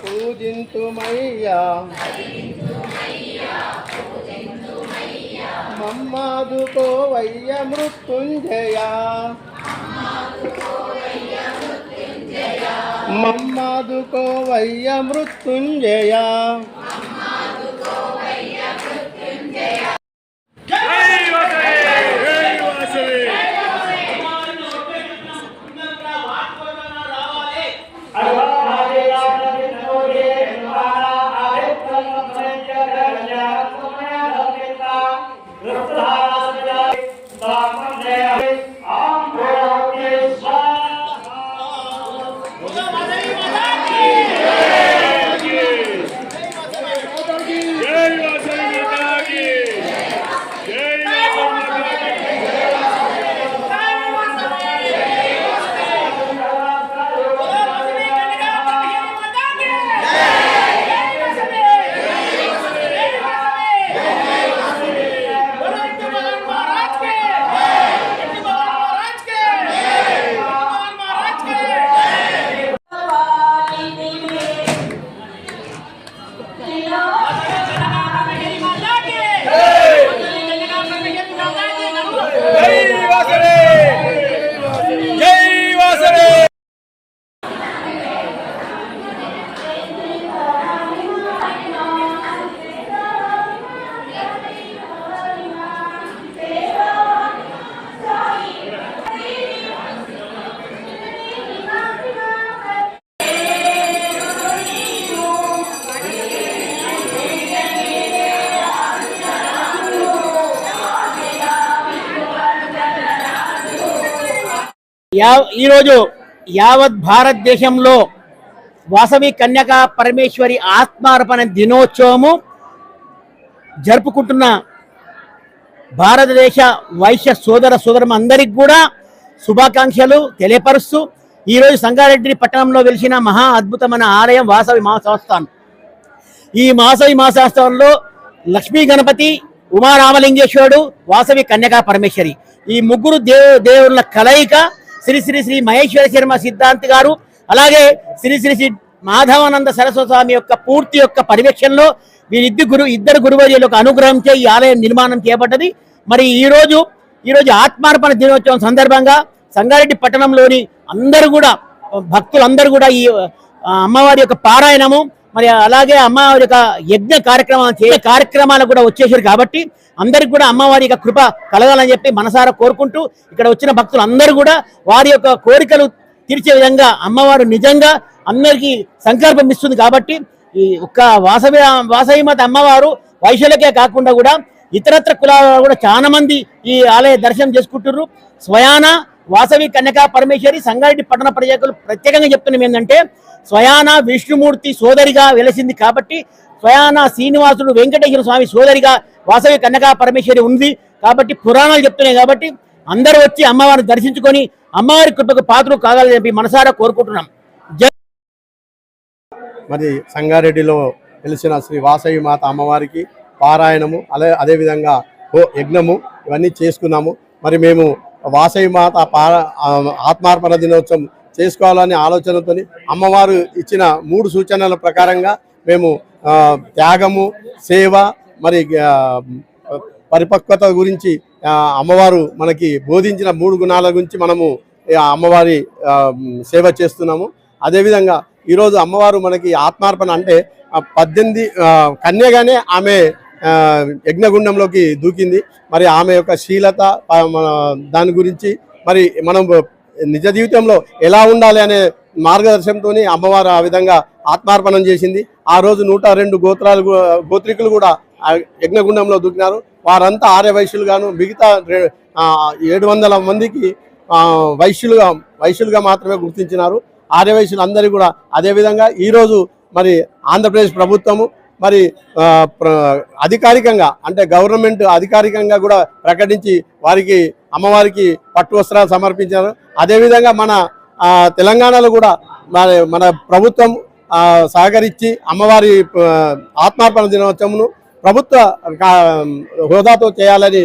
పూజింతుమయ్యా మమ్మాదుకోవయ్య మృత్యుంజయ మమ్మాదుకోవయ్య మృత్యుంజయ ఈరోజు యావత్ భారతదేశంలో వాసవి కన్యకా పరమేశ్వరి ఆత్మార్పణ దినోత్సవము జరుపుకుంటున్న భారతదేశ వైశ్య సోదరమ అందరికి కూడా శుభాకాంక్షలు తెలియపరుస్తూ ఈరోజు సంగారెడ్డి పట్టణంలో వెలిసిన మహా అద్భుతమైన ఆలయం వాసవి మహాసంస్థానం. ఈ వాసవి మహాసంస్థానంలో లక్ష్మీ గణపతి, ఉమారామలింగేశ్వరుడు, వాసవి కన్యకా పరమేశ్వరి ఈ ముగ్గురు దేవుళ్ళ కలయిక శ్రీ శ్రీ శ్రీ మహేశ్వర శర్మ సిద్ధాంతి గారు, అలాగే శ్రీ శ్రీ శ్రీ మాధవానంద సరస్వతి స్వామి యొక్క పూర్తి యొక్క పర్యవేక్షణలో ఇద్దరు గురువర్యుల యొక్క అనుగ్రహంచే ఈ ఆలయం నిర్మాణం చేపట్టది. మరి ఈరోజు ఆత్మార్పణ దినోత్సవం సందర్భంగా సంగారెడ్డి పట్టణంలోని అందరూ కూడా భక్తులందరూ కూడా ఈ అమ్మవారి యొక్క పారాయణము, మరి అలాగే అమ్మవారి యొక్క యజ్ఞ కార్యక్రమాలు కూడా వచ్చేసారు కాబట్టి అందరికి కూడా అమ్మవారి యొక్క కృప కలగాలని చెప్పి మనసారా కోరుకుంటూ ఇక్కడ వచ్చిన భక్తులు అందరూ కూడా వారి యొక్క కోరికలు తీర్చే విధంగా అమ్మవారు నిజంగా అందరికీ సంకల్పం ఇస్తుంది. కాబట్టి ఈ ఒక్క వాసవి మాత అమ్మవారు వైశ్యులకే కాకుండా కూడా ఇతరత్ర కులాల కూడా చాలా మంది ఈ ఆలయ దర్శనం చేసుకుంటున్నారు. స్వయాన వాసవి కన్యకా పరమేశ్వరి సంగారెడ్డి పట్టణ ప్రజలు ప్రత్యేకంగా చెప్తున్నాం ఏంటంటే, స్వయాన విష్ణుమూర్తి సోదరిగా వెలసింది కాబట్టి స్వయాన శ్రీనివాసుడు వెంకటేశ్వర స్వామి సోదరిగా వాసవి కన్యకా పరమేశ్వరి ఉంది కాబట్టి పురాణాలు చెప్తున్నాయి. కాబట్టి అందరూ వచ్చి అమ్మవారిని దర్శించుకొని అమ్మవారి కృపకు పాత్రలు కావాలని చెప్పి మనసారా కోరుకుంటున్నాం. మరి సంగారెడ్డిలో వెలిసిన శ్రీ వాసవి మాత అమ్మవారికి పారాయణము అదేవిధంగా యజ్ఞము ఇవన్నీ చేసుకున్నాము. మరి మేము వాసవి మాత ఆత్మార్పణ దినోత్సవం చేసుకోవాలనే ఆలోచనతో అమ్మవారు ఇచ్చిన 3 సూచనల ప్రకారంగా మేము త్యాగము, సేవ, మరి పరిపక్వత గురించి అమ్మవారు మనకి బోధించిన 3 గుణాల గురించి మనము ఆ అమ్మవారి సేవ చేస్తున్నాము. అదేవిధంగా ఈరోజు అమ్మవారు మనకి ఆత్మార్పణ అంటే 18 కన్యగానే ఆమె యజ్ఞగుండంలోకి దూకింది. మరి ఆమె యొక్క శీలత దాని గురించి మరి మనం నిజ జీవితంలో ఎలా ఉండాలి అనే మార్గదర్శనంతో అమ్మవారు ఆ విధంగా ఆత్మార్పణం చేసింది. ఆ రోజు 102 గోత్రికులు కూడా యజ్ఞగుండంలో దూకినారు. వారంతా ఆర్యవైశ్యులుగాను, మిగతా 700 మందికి వైశ్యులుగా మాత్రమే గుర్తించినారు. ఆర్యవైశ్యులు అందరూ కూడా అదేవిధంగా ఈరోజు మరి ఆంధ్రప్రదేశ్ ప్రభుత్వము మరి అధికారికంగా అంటే గవర్నమెంట్ అధికారికంగా కూడా ప్రకటించి వారికి అమ్మవారికి పట్టు వస్త్రాలు సమర్పించారు. అదేవిధంగా మన తెలంగాణలో కూడా మన ప్రభుత్వం సహకరించి అమ్మవారి ఆత్మార్పణ దినోత్సవమును ప్రభుత్వ హోదాతో చేయాలని